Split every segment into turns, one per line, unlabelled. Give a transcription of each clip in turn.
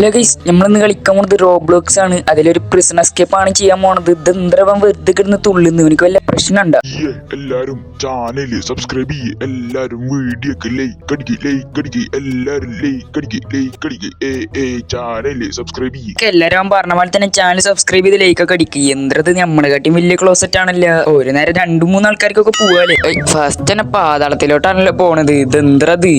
Hello guys, നമ്മളിന്ന് കളിക്കാൻ പോണത് റോബ്ലോക്സ് ആണ്. അതിലൊരു പ്രിസൺ എസ്കേപ്പ് ആണ് ചെയ്യാൻ പോണത്. ഇതെന്തരവൻ വെറുതെ കിടന്ന് തുള്ളുന്നു, എനിക്ക് വല്ല പ്രശ്നമുണ്ടോ?
എല്ലാരും ചാനല് സബ്സ്ക്രൈബ് ചെയ്യ്, എല്ലാരും വീഡിയോക്ക് ലൈക്ക് അടിക്ക്, എല്ലാരും ലൈക്ക് അടിക്ക്, ചാനല് സബ്സ്ക്രൈബ് ചെയ്യ്.
എല്ലാരും പറഞ്ഞ പോലെ തന്നെ ചാനൽ സബ്സ്ക്രൈബ് ചെയ്ത് ലൈക്ക് ഒക്കെ അടിക്കുക. എന്തത് നമ്മളെ കാട്ടി വലിയ ക്ലോസറ്റ് ആണല്ലോ. ഒരു നേരം 2-3 ആൾക്കാർക്കൊക്കെ പോവാല്ലേ. ഫസ്റ്റ് തന്നെ പാതാളത്തിലോട്ടാണല്ലോ പോണത്. ഇതെന്തത്?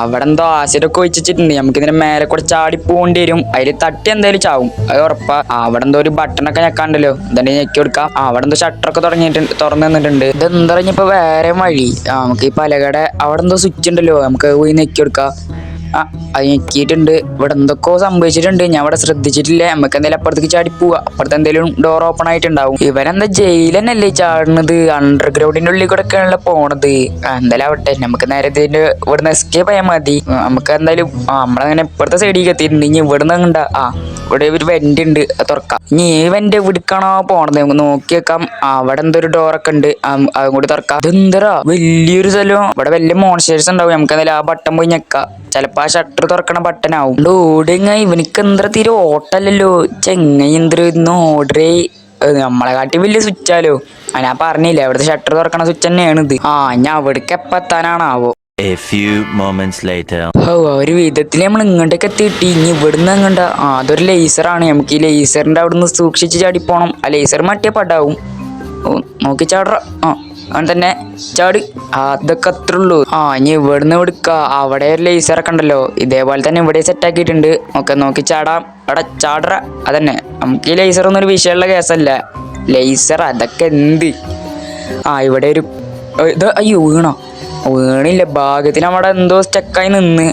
അവിടെ എന്തോ ആസിഡൊക്കെ ഒഴിച്ചിട്ടുണ്ട്. നമുക്ക് ഇതിന്റെ മേലെ കൂടെ ചാടി പോകേണ്ടി വരും. അതിൽ തട്ടി എന്തായാലും ചാവും, അത് ഉറപ്പാ. അവിടെ എന്തോ ഒരു ബട്ടണൊക്കെ ഞെക്കാണ്ടല്ലോ, എന്തായാലും ഞെക്കി കൊടുക്കാം. അവിടെ എന്തോ ഷട്ടറൊക്കെ തുറന്നു തന്നിട്ടുണ്ട്. ഇതെന്താ ഇപ്പൊ വേറെ വഴി? നമുക്ക് ഈ പലകട അവിടെ എന്തോ സ്വിച്ച് ഉണ്ടല്ലോ, നമുക്ക് പോയി ഞെക്കി കൊടുക്കാം. അത് ഞെക്കിയിട്ടുണ്ട്. ഇവിടെ എന്തൊക്കെയോ സംഭവിച്ചിട്ടുണ്ട്, ഞാൻ ഇവിടെ ശ്രദ്ധിച്ചിട്ടില്ല. നമുക്ക് എന്തായാലും അപ്പുറത്തേക്ക് ചാടി പോവാ. അപ്പുറത്ത് എന്തെങ്കിലും ഡോർ ഓപ്പൺ ആയിട്ടുണ്ടാവും. ഇവരെന്താ ജയിൽ തന്നെയല്ലേ ചാടുന്നത്? അണ്ടർഗ്രൗണ്ടിന്റെ ഉള്ളിൽ കൂടെ ഒക്കെയാണല്ലോ പോണത്. എന്തായാലും ആവട്ടെ, നമുക്ക് നേരെ ഇതിന്റെ ഇവിടുന്ന് എസ്കേപ്പ് ചെയ്യാൻ മതി. നമുക്ക് എന്തായാലും നമ്മളങ്ങനെ ഇപ്പുറത്തെ സൈഡിലേക്ക് എത്തിയിട്ടുണ്ട്. ഇനി ഇവിടുന്ന് കണ്ട ഇവിടെ ഒരു വെന്റ് ഉണ്ട്, തുറക്കാം. ഇനി ഈ വെന്റ് എവിടേക്കാണോ പോണത് നമുക്ക് നോക്കി വെക്കാം. അവിടെ എന്തോ ഒരു ഡോറൊക്കെ ഉണ്ട്, അതും കൂടി തുറക്കാം. ഇതെന്തരാ വലിയൊരു സ്ഥലം, ഇവിടെ വലിയ മോൺസ്റ്റേഴ്സ് ഉണ്ടാവും. നമുക്ക് എന്തായാലും ആ ബട്ടൺ പോയി ഞെക്കാം. ചിലപ്പോ ആ ഷട്ടർ തുറക്കണ ബട്ടനാവും. ഓടിങ്ങ ഇവനിക്ക് എന്താ തീരെ ഓട്ടല്ലല്ലോ. ചെങ്ങ എന്തൊരു ഓർഡറേ, നമ്മളെ കാട്ടി വലിയ സ്വിച്ചാലോ. ഞാൻ പറഞ്ഞില്ലേ, അവിടുത്തെ ഷട്ടർ തുറക്കണ സ്വിച്ച് തന്നെയാണ് ഇത്. ഞാൻ അവിടേക്ക് എപ്പ എത്താനാണാവോ.
A few moments later.
ഒരു വിധത്തിൽ നമ്മൾ ഇങ്ങോട്ടേക്ക് എത്തിയിട്ട് ഇനി ഇവിടുന്ന് അങ്ങോട്ട് അതൊരു ലേസറാണ്. നമുക്ക് ഈ ലേസറിന്റെ അവിടുന്ന് സൂക്ഷിച്ച് ചാടി പോണം. ആ ലേസർ മറ്റേ പടാവും. നോക്കി ചാടറ. അങ്ങനെ തന്നെ ചാട്. അതൊക്കെ അത്രേ ഉള്ളൂ. ഇനി ഇവിടുന്ന് എടുക്ക. അവിടെ ഒരു ലേസറൊക്കെ ഉണ്ടല്ലോ, ഇതേപോലെ തന്നെ ഇവിടെ സെറ്റ് ആക്കിയിട്ടുണ്ട്. നോക്കി ചാടാം. അവിടെ ചാടറ. അതന്നെ, നമുക്ക് ഈ ലേസർ ഒന്നും ഒരു വിഷയമുള്ള കേസല്ല. ലേസർ അതൊക്കെ എന്ത്. ഇവിടെ ഒരു ഇത് അയ്യോ വീണില്ല, ഭാഗ്യത്തിന് അവിടെ എന്തോ സ്റ്റക്കായി നിന്ന്.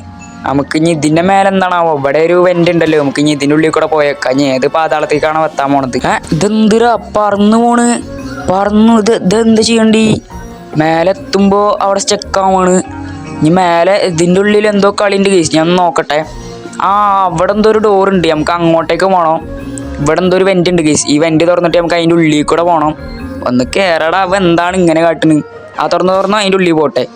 നമുക്ക് ഇനി ഇതിന്റെ മേലെ എന്താണാവോ. ഇവിടെ ഒരു വെന്റ് ഉണ്ടല്ലോ, നമുക്ക് ഇനി ഇതിന്റെ ഉള്ളിൽ കൂടെ പോയേക്കാം. ഇനി ഏത് പാതാളത്തേക്കാണോ എത്താൻ പോണത്? ഇതെന്തിരാ പറന്നു പോണ്? ഇതെന്താ ചെയ്യണ്ടി? മേലെ എത്തുമ്പോ അവിടെ സ്റ്റക്കാവാണ്. ഇനി മേലെ ഇതിന്റെ ഉള്ളിൽ എന്തോ കളിയുണ്ട് കേസ്, ഞാൻ നോക്കട്ടെ. അവിടെ എന്തോ ഒരു ഡോറുണ്ട്, നമുക്ക് അങ്ങോട്ടേക്ക് പോകണം. ഇവിടെ എന്തോ ഒരു വെന്റ് ഉണ്ട് കേസ്, ഈ വെന്റ് തുറന്നിട്ട് നമുക്ക് അതിന്റെ ഉള്ളിൽ കൂടെ പോകണം. ഒന്ന് കേറടാ, അവ എന്താണ് ഇങ്ങനെ കാട്ടുന്നത്? തുറന്നു അതിന്റെ ഉള്ളിൽ പോട്ടെ.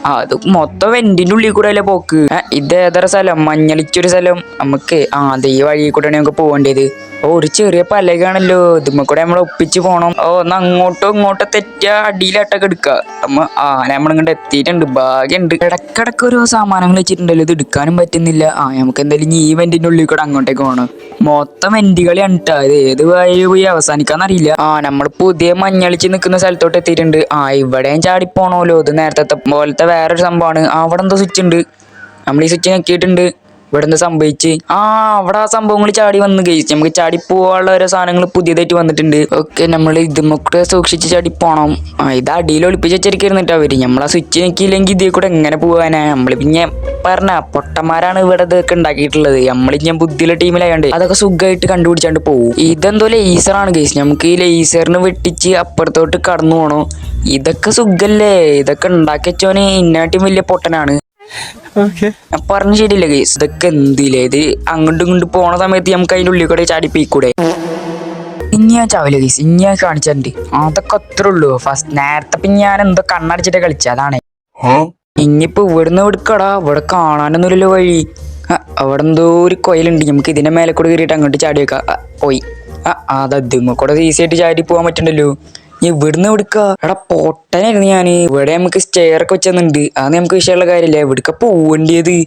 അത് മൊത്തം വെന്റിന്റെ ഉള്ളിൽ കൂടെ അല്ലേ പോക്ക്. ഇത് ഏതൊരു സ്ഥലം? മഞ്ഞളിച്ചൊരു സ്ഥലം. നമുക്ക് അതേ വഴി കൂടെയാണ് നമുക്ക് പോകേണ്ടത്. ഒരു ചെറിയ പലകാണല്ലോ, ഇതുമ്മ കൂടെ നമ്മൾ ഒപ്പിച്ച് പോണം. ഒന്ന് അങ്ങോട്ടോ ഇങ്ങോട്ടോ തെറ്റിയ അടിയിലാട്ടൊക്കെ എടുക്കുക. നമ്മളിങ്ങോട്ട് എത്തിയിട്ടുണ്ട്, ഭാഗ്യമുണ്ട്. ഇടക്കിടക്ക് ഓരോ സാമാനങ്ങൾ വെച്ചിട്ടുണ്ടല്ലോ, ഇത് എടുക്കാനും പറ്റുന്നില്ല. നമുക്ക് എന്തായാലും ഈ വെന്റിന്റെ ഉള്ളിൽ കൂടെ അങ്ങോട്ടേക്ക് പോകണം. മൊത്തം വെന്റുകളിയാണ് കേട്ടോ. ഇത് ഏത് വഴി പോയി അവസാനിക്കാന്നറിയില്ല. നമ്മൾ പുതിയ മഞ്ഞളിച്ച് നിൽക്കുന്ന സ്ഥലത്തോട്ട് എത്തിയിട്ടുണ്ട്. ഇവിടെയും ചാടിപ്പോണല്ലോ. ഇത് നേരത്തെ പോലത്തെ വേറൊരു സംഭവമാണ്. അവിടെ എന്തോ സ്വിച്ച് ഉണ്ട്, നമ്മൾ ഈ സ്വിച്ച് ഞെക്കിയിട്ടുണ്ട്. ഇവിടെ എന്താ സംഭവിച്ച്? അവിടെ ആ സംഭവങ്ങൾ ചാടി വന്ന് കഴിച്ചു. നമുക്ക് ചാടി പോകാനുള്ള ഓരോ സാധനങ്ങൾ പുതിയതായിട്ട് വന്നിട്ടുണ്ട്. ഓക്കെ, നമ്മൾ ഇതുമൊക്കെ സൂക്ഷിച്ച് ചാടി പോണം. ഇത് അടിയിൽ ഒളിപ്പിച്ച് വെച്ചിരിക്കുന്നിട്ട് അവര്. നമ്മളാ സ്വിച്ച് ഞെക്കിയില്ലെങ്കിൽ ഇതിൽ കൂടെ എങ്ങനെ പോകാനാ? നമ്മൾ പിന്നെ പറഞ്ഞ പൊട്ടന്മാരാണ് ഇവിടെ ഇതൊക്കെ ഉണ്ടാക്കിയിട്ടുള്ളത്. നമ്മളിഞ്ഞ ബുദ്ധിയുള്ള ടീമിലായോണ്ട് അതൊക്കെ സുഖമായിട്ട് കണ്ടുപിടിച്ചാണ്ട് പോകും. ഇതെന്തോ ലേസറാണ് കേസ്, നമുക്ക് ഈ ലേസറിന് വെട്ടിച്ച് അപ്പുറത്തോട്ട് കടന്നു പോകണം. ഇതൊക്കെ സുഖല്ലേ, ഇതൊക്കെ ഉണ്ടാക്കി വെച്ചോന് ഇന്നാട്ടും വലിയ പൊട്ടനാണ്. ഞാൻ പറഞ്ഞ ശരിയല്ലേ കേസ്? ഇതൊക്കെ എന്തില്ലേ ഇത്? അങ്ങോട്ടും ഇങ്ങോട്ട് പോണ സമയത്ത് നമുക്ക് അതിന്റെ ഉള്ളിൽ കൂടെ ചാടിപ്പിക്കൂടെ? ഇനി ഞാൻ ചാവില്ല കേസ്, ഇനി ഞാൻ കാണിച്ചിട്ടുണ്ട്. അതൊക്കെ അത്രേ ഉള്ളൂ. ഫസ്റ്റ് നേരത്തെ പിന്നെ ഞാൻ എന്തോ കണ്ണടച്ചിട്ട് കളിച്ച അതാണ്. ഇനിയിപ്പോ ഇവിടുന്ന് എടുക്കടാ, ഇവിടെ കാണാനൊന്നുമില്ലല്ലോ വഴി. അവിടെ എന്തോ ഒരു കൊയലുണ്ട്, നമുക്ക് ഇതിന്റെ മേലെ കൂടെ കയറിയിട്ട് അങ്ങോട്ട് ചാടി വെക്കാം. പോയി. അതുമ്മ കൂടെ ഈസി ആയിട്ട് ചാടി പോകാൻ പറ്റണ്ടല്ലോ. ഇവിടുന്ന് എടുക്ക. എടാ പൊട്ടനായിരുന്നു ഞാൻ. ഇവിടെ നമുക്ക് സ്റ്റെയർ ഒക്കെ വെച്ചെന്നുണ്ട്, അത് നമുക്ക് വിഷയമുള്ള കാര്യമില്ല. എവിടക്ക പോവേണ്ടിയത്?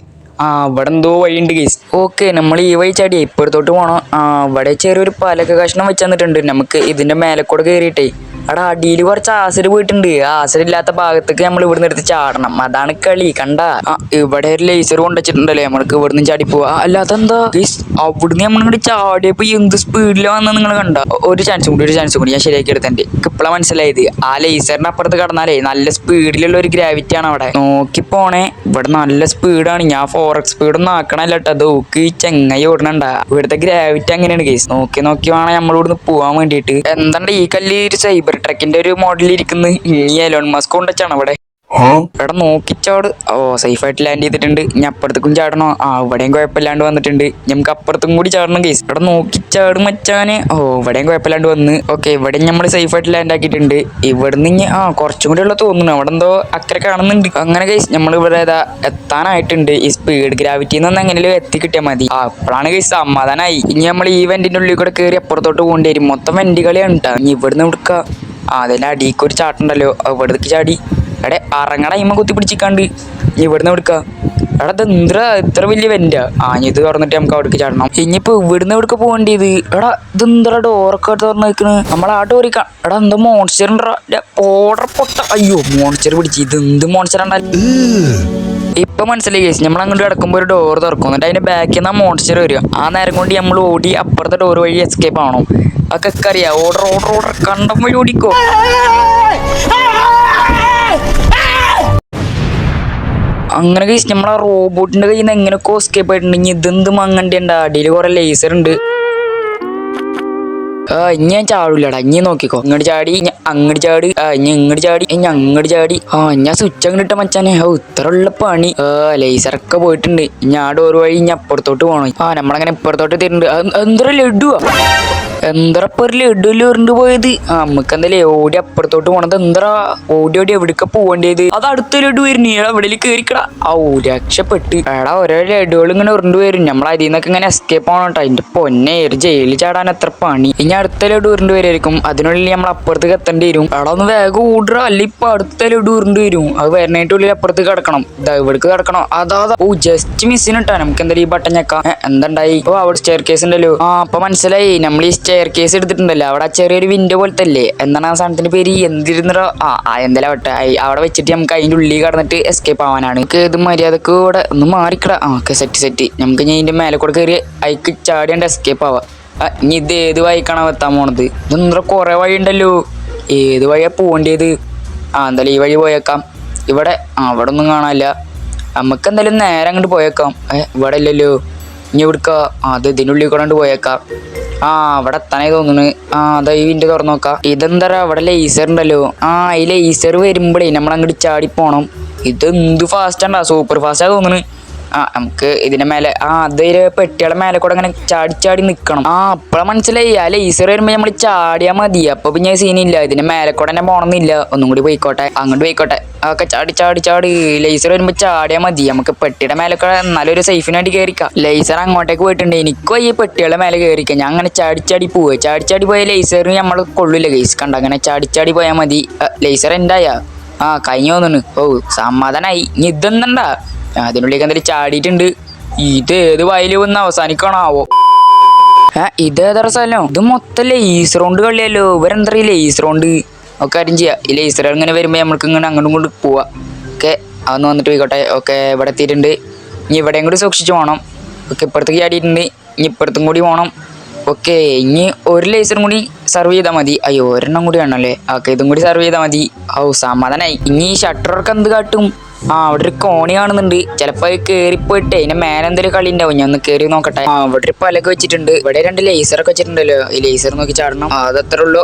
ഇവിടെ എന്തോ വഴിയുണ്ട് കേസ്. ഓക്കെ, നമ്മൾ ഈ വഴി ചാടിയേ ഇപ്പുറത്തോട്ട് പോകണം. ഇവിടെ ചെറിയൊരു പലക കഷ്ണം വെച്ച് തന്നിട്ടുണ്ട്. നമുക്ക് ഇതിന്റെ മേലെ കൂടെ കയറിയിട്ടേ അവിടെ അടിയിൽ കുറച്ച് ആസിഡ് പോയിട്ടുണ്ട്. ആസിഡ് ഇല്ലാത്ത ഭാഗത്തേക്ക് നമ്മൾ ഇവിടുന്ന് എടുത്ത് ചാടണം, അതാണ് കളി. കണ്ട ഇവിടെ ഒരു ലേസർ കൊണ്ടുവച്ചിട്ടുണ്ടല്ലേ, നമ്മൾക്ക് ഇവിടുന്ന് ചാടി പോവാ. അല്ലാതെ എന്താ അവിടുന്ന് നമ്മളിങ്ങോട്ട് ചാടിയപ്പോ എന്ത് സ്പീഡിലാണ് വന്നത് നിങ്ങൾ കണ്ട? ഒരു ചാൻസ് കൂടി ഞാൻ ശരിയാക്കി എടുത്തേ. ഇപ്പോഴാണ് മനസ്സിലായത്, ആ ലേസറിന് അപ്പുറത്ത് കടന്നാലേ നല്ല സ്പീഡിലുള്ള ഒരു ഗ്രാവിറ്റി ആണ് അവിടെ. നോക്കി പോണേ, ഇവിടെ നല്ല സ്പീഡാണ്. ഞാൻ 4x സ്പീഡൊന്നും ആക്കണല്ലോ കേട്ടോ. അത് നോക്കി ചെങ്ങായി ഓടണണ്ട. ഇവിടുത്തെ ഗ്രാവിറ്റി അങ്ങനെയാണ് കേസ്. നോക്കി വേണം നമ്മളിവിടുന്ന് പോവാൻ വേണ്ടിയിട്ട്. എന്താണ്ട് ഈ കല്ല് ഒരു സൈബർ ട്രക്കിന്റെ ഒരു മോഡലിൽ ഇരിക്കുന്നത്. ഈ എലോൺ മസ്ക് കൊണ്ടുവച്ചാണ് ഇവിടെ. എടാ നോക്കിച്ചാട്. ഓ സേഫായിട്ട് ലാൻഡ് ചെയ്തിട്ടുണ്ട്. ഇനി അപ്പുറത്തേക്കും ചാടണോ? ഇവിടെയും കുഴപ്പമില്ലാണ്ട് വന്നിട്ടുണ്ട്. നമുക്ക് അപ്പുറത്തും കൂടി ചാടണം കേസ്. എടാ നോക്കിച്ചാട് മച്ചാനെ. ഇവിടെയും കുഴപ്പമില്ലാണ്ട് വന്ന്. ഓക്കെ ഇവിടെ നമ്മൾ സേഫായിട്ട് ലാൻഡ് ആക്കിയിട്ടുണ്ട്. ഇവിടുന്ന് ഇനി കുറച്ചും കൂടി ഉള്ള തോന്നുന്നു. അവിടെ എന്തോ അക്കരെ കാണുന്നുണ്ട്. അങ്ങനെ കേസ് നമ്മൾ ഇവിടെ എത്താനായിട്ടുണ്ട്. ഈ സ്പീഡ് ഗ്രാവിറ്റിയിൽ നിന്ന് എങ്ങനെയും എത്തി കിട്ടിയാൽ മതി. അപ്പോഴാണ് കേസ് സമാധാനമായി. ഇനി നമ്മൾ ഈ വെന്റിന്റെ ഉള്ളിൽ കൂടെ കയറി അപ്പുറത്തോട്ട് പോകേണ്ടി വരും. മൊത്തം വെന്റ് കളിയാണ് കേട്ടോ. ഇനി ഇവിടുന്ന് എടുക്കുക. അതിന്റെ അടിക്ക് ഒരു ചാട്ടുണ്ടല്ലോ, ഇവിടേക്ക് ചാടി. എടേ അറങ്ങട ഇമ്മ കുത്തി പിടിച്ചിക്കാണ്ട് ഇവിടുന്ന് എടുക്കുക. എടാ ഇതെന്താ ഇത്ര വലിയ വെന്റാ? ഇനി ഇത് തുറന്നിട്ട് നമുക്ക് അവിടേക്ക് ചാടണം. ഇനിയിപ്പോ ഇവിടുന്ന് എവിടേക്ക് പോകേണ്ടത്? എടാ ഇതെന്താ ഡോറൊക്കെ തുറന്ന് വെക്കണ്? നമ്മളെ ഡോറിക്കാ. എടാ എന്തോ മോൺസ്റ്റർ ഉണ്ടാ ഓർഡർ പൊട്ട. അയ്യോ മോൺസ്റ്റർ പിടിച്ച്. ഇത് എന്ത് മോൺസ്റ്റർ ഉണ്ടായി? ഇപ്പൊ മനസ്സിലായി കേസ്. നമ്മൾ അങ്ങോട്ട് കിടക്കുമ്പോൾ ഒരു ഡോർ തുറക്കും. എന്നിട്ട് അതിന്റെ ബാക്കിൽ നിന്ന് മോൺസ്റ്റർ വരിക. ആ നേരം കൊണ്ട് നമ്മൾ ഓടി അപ്പുറത്തെ ഡോർ വഴി എസ്കേപ്പ് ആവണം. അതൊക്കെ അറിയാം. ഓർഡർ ഓർഡർ ഓർഡർ കണ്ടം വഴി ഓടിക്കോ. അങ്ങനെ കേസ് നമ്മളെ റോബോട്ടിന്റെ കയ്യിൽ നിന്ന് എങ്ങനെയൊക്കെ എസ്കേപ്പ് ആയിട്ടുണ്ടെങ്കിൽ ഇതെന്ത് മങ്ങണ്ടി ഉണ്ട്. അടിയിൽ കുറെ ലേസർ ഉണ്ട്. ഇനി ഞാൻ ചാടൂലടാ. ഇനി നോക്കിക്കോ. ഇങ്ങോട്ട് ചാടി അങ്ങോട്ട് ചാടി ഇനി ഇങ്ങോട്ട് ചാടി ഇനി അങ്ങോട്ട് ചാടി. ഞാൻ സ്വിച്ച് അങ്ങോട്ട് ഇട്ട മച്ചാനെ. ഇത്ര ഉള്ള പണി. ലേസറൊക്കെ പോയിട്ടുണ്ട്. ഇനി ആ ഡോർ വഴി ഇനി അപ്പുറത്തോട്ട് പോകണം. നമ്മളങ്ങനെ ഇപ്പുറത്തോട്ട് തരുന്നുണ്ട്. എന്താ ലഡുവാ? എന്താ ഇപ്പൊ ഒരു ലഡുവിൽ ഉരുണ്ട് പോയത്? നമുക്ക് എന്തായാലും ഓടി അപ്പുറത്തോട്ട് പോണത്. എന്താ ഓടി ഓടി എവിടേക്ക് പോകേണ്ടത്? അത് അടുത്ത ലഡു വരുന്നു. എവിടെ കയറിക്കടാ. രക്ഷപ്പെട്ട്. എടാ ഓരോ ലഡുകൾ ഇങ്ങനെ ഉരുണ്ട് വരും. നമ്മൾ അതിൽ നിന്നൊക്കെ ഇങ്ങനെ എസ്കേപ്പ് ആവണം കേട്ടോ. അതിന്റെ പൊന്നെ ജയിലിൽ ചാടാൻ എത്ര പണി. ഇനി അടുത്ത ലഡു ഉരുണ്ട് വരുമായിരിക്കും. അതിനുള്ളിൽ നമ്മൾ അപ്പുറത്തേക്ക് എത്തേണ്ടി വരും. എടാ ഒന്ന് വേഗം ഓടുക. അല്ല ഇപ്പൊ അടുത്ത ലഡു ഉരുണ്ട് വരും. അത് വരണേറ്റ് ഉള്ളിൽ അപ്പുറത്തേക്ക് കിടക്കണം. ഇവിടേക്ക് കിടക്കണം. അതാ ജസ്റ്റ് മിസ്സിന് ഇട്ടാ. നമുക്ക് എന്തായാലും ഈ ബട്ടൺ ഞെക്കാം. എന്തുണ്ടായി? അവിടെ സ്റ്റെയർ കേസ് ഉണ്ടല്ലോ. അപ്പൊ മനസ്സിലായി. നമ്മൾ ഈ സ്റ്റെയർ കേസ് എടുത്തിട്ടുണ്ടല്ലോ. അവിടെ ചെറിയൊരു വിൻഡോ പോലത്തെ അല്ലേ? എന്താണ് ആ സാധനത്തിന്റെ പേര്? എന്തിരുന്നോ? എന്തായാലും വട്ടെ അവിടെ വെച്ചിട്ട് നമുക്ക് അതിന്റെ ഉള്ളിൽ കടന്നിട്ട് എസ്കേപ്പ് ആവാനാണ്. നമുക്ക് ഇത് മര്യാദക്ക് ഇവിടെ ഒന്ന് മാറിക്കട. സെറ്റ്. നമുക്ക് ഞാൻ ഇതിന്റെ മേലെ കൂടെ കയറി അയക്ക് ചാടിയാണ്ട് എസ്കേപ്പ് ആവാം. ഇനി ഇത് ഏത് വഴിക്കാണോ എത്താൻ പോണത്? ഇതെന്താ കുറെ വഴി ഉണ്ടല്ലോ. ഏത് വഴിയാ പോകേണ്ടത്? എന്തായാലും ഈ വഴി പോയേക്കാം. ഇവിടെ ഒന്നും കാണാനില്ല. നമുക്ക് എന്തായാലും നേരെ അങ്ങോട്ട് പോയേക്കാം. ഇവിടെ ഇല്ലല്ലോ. ഇനി ഇവിടുക്ക ഇതിനുള്ളിൽ കൂടെ പോയേക്കാം. അവിടെ എത്താനായി തോന്നുന്നു. അതാ ഈ വിൻഡോ തുറന്നു നോക്കാം. ഇതെന്താ അവിടെ ലേസർ ഉണ്ടല്ലോ. ഈ ലേസർ വരുമ്പോഴേ നമ്മളങ്ങോട്ട് ചാടി പോണം. ഇതെന്ത് ഫാസ്റ്റ് ഉണ്ടാ. സൂപ്പർ ഫാസ്റ്റാ തോന്നുന്നു. നമുക്ക് ഇതിന്റെ മേലെ അതൊരു പെട്ടിയുടെ മേലെ കൂടെ അങ്ങനെ ചാടി നിക്കണം. അപ്പഴാ മനസ്സിലായി. ലേസർ വരുമ്പോ നമ്മൾ ചാടിയാ മതി. അപ്പൊ പിന്നെ സീനില്ല. ഇതിന്റെ മേലെ കൂടെ തന്നെ പോണമെന്നില്ല. ഒന്നും കൂടി പോയിക്കോട്ടെ. അങ്ങോട്ട് പോയിക്കോട്ടെ. ചാടി ലേസർ വരുമ്പോ ചാടിയാ മതി. നമുക്ക് പെട്ടിയുടെ മേലെ കൂടെ നല്ലൊരു സേഫിന് വേണ്ടി കയറിക്കാം. ലേസർ അങ്ങോട്ടേക്ക് പോയിട്ടുണ്ട്. എനിക്കും ഈ പെട്ടിയുടെ മേലെ കയറിക്കാം. ഞാൻ അങ്ങനെ ചാടി പോവുക. ചാടി പോയ ലേസർ നമ്മൾ കൊള്ളില്ല കേസ്. കണ്ട അങ്ങനെ ചാടി പോയാൽ മതി. ലേസർ എന്തായാ കഴിഞ്ഞു തോന്നുന്നു. സമാധാനായി. ഇനി ഇതെന്തണ്ടാ? അതിനുള്ളിലേക്ക് എന്തായാലും ചാടിയിട്ടുണ്ട്. ഇത് ഏത് വയലിൽ വന്ന് അവസാനിക്കണാവോ? ഇതേതറ സ്ഥലം? ഇത് മൊത്തം ലേസർ കൊണ്ട് കളിയല്ലോ. ഇവരെന്താ ഈ ലേസർ കൊണ്ട് ഒക്കെ കാര്യം ചെയ്യാം. ഈ ലേസർ ഇങ്ങനെ വരുമ്പോ നമ്മൾക്ക് ഇങ്ങനെ അങ്ങോട്ടും ഇങ്ങോട്ട് പോവാ. അതൊന്ന് വന്നിട്ട് പോയിക്കോട്ടെ. ഇവിടെ എത്തിയിട്ടുണ്ട്. ഇനി ഇവിടെയും കൂടി സൂക്ഷിച്ചു പോകണം. ഇപ്പുറത്തേക്ക് ചാടിയിട്ടുണ്ട്. ഇനി ഇപ്പുറത്തും കൂടി പോകണം. ഇനി ഒരു ലേസറും കൂടി സർവ് ചെയ്താൽ മതി. ഒരെണ്ണം കൂടി ആണല്ലേ. ഇതും കൂടി സർവ് ചെയ്താൽ മതി. സമാധാനായി. ഇനി ഈ ഷട്ടറൊക്കെ എന്ത് കാട്ടും? അവിടെ ഒരു കോണി കാണുന്നുണ്ട്. ചിലപ്പോ കയറിപ്പോയിട്ട് അതിന്റെ മേലെ എന്തെങ്കിലും കളി ഉണ്ടാവും. ഞാൻ ഒന്ന് കയറി നോക്കട്ടെ. ഇവിടെ ഒരു പലക വെച്ചിട്ടുണ്ട്. ഇവിടെ 2 ലേസറൊക്കെ വെച്ചിട്ടുണ്ടല്ലോ. ഈ ലേസർ നോക്കി ചാടണം. അതത്ര ഉള്ളൂ.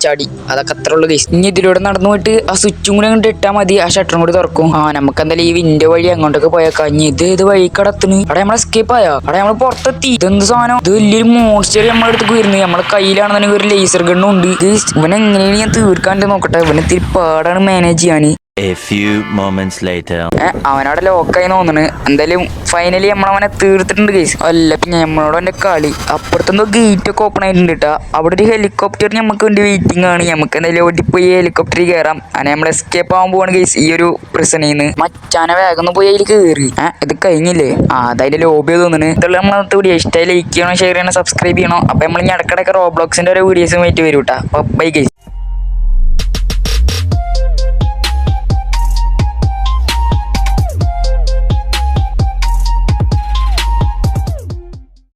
ചാടി. അതൊക്കെ അത്ര ഉള്ളൂ. ഇനി ഇതിലൂടെ നടന്നു പോയിട്ട് സ്വിച്ചും കൂടി അങ്ങോട്ട് ഇട്ടാൽ മതി. ഷട്ടറും കൂടി തുറക്കും. നമുക്ക് എന്തായാലും ഈ വിൻഡോ വഴി അങ്ങോട്ടൊക്കെ പോയേക്കാം. ഇനി ഇത് ഏത് വഴി കടത്തുന്നു? അവിടെ നമ്മൾ എസ്കേപ്പ് ആയോ? അവിടെ നമ്മൾ പുറത്തെത്തി. ഇതെന്ത് സാധനം? ഇത് വലിയൊരു മോൺസ്റ്റർ നമ്മുടെ അടുത്ത് വരുന്നത്. നമ്മളെ കയ്യിലാണെന്നുണ്ടെങ്കിൽ ഒരു ലേസർ ഗണ്ണും ഉണ്ട്. ഇവനെ എങ്ങനെയാണ് ഞാൻ തീർക്കാണ്ട് നോക്കട്ടെ. ഇവനെ ഇത്തിരി പാടാണ് മാനേജ് ചെയ്യാൻ.
A few moments later.
അവനവിടെ ലോക്കായി തോന്നുന്നു. എന്തായാലും ഫൈനലി നമ്മളവനെ തീർത്തിട്ടുണ്ട് കേസ്. അല്ല പിന്നെ നമ്മളോട് എന്റെ കളി. അപ്പുറത്തെന്തോ ഗേറ്റ് ഒക്കെ ഓപ്പൺ ആയിട്ടുണ്ട് കേട്ടോ. അവിടെ ഒരു ഹെലികോപ്റ്റർ നമുക്ക് വേണ്ടി വെയിറ്റിംഗ് ആണ്. നമുക്ക് എന്തായാലും ഓടിപ്പോയി ഹെലികോപ്റ്ററിൽ കയറാം. അങ്ങനെ നമ്മൾ എസ്കേപ്പ് ആവാൻ പോവാണ് കേസ് ഈ ഒരു പ്രിസണിൽ നിന്ന്. മച്ചാനെ വേഗം ഒന്ന് പോയി അതിൽ കയറി. ഇത് കഴിഞ്ഞില്ലേ? അതായത് ലോബി തോന്നുന്നു. ഇതുള്ള നമ്മളത്തെ വീഡിയോ ഇഷ്ടമായി ലൈക്ക് ചെയ്യണം, ഷെയർ ചെയ്യണം, സബ്സ്ക്രൈബ് ചെയ്യണം. അപ്പൊ നമ്മൾ ഇടക്കിടക്ക് റോബ്ലോക്സിന്റെ ഒരു വീഡിയോസും ആയിട്ട് വരും കേട്ടോ. അപ്പൊ ബൈ ഗൈസ്.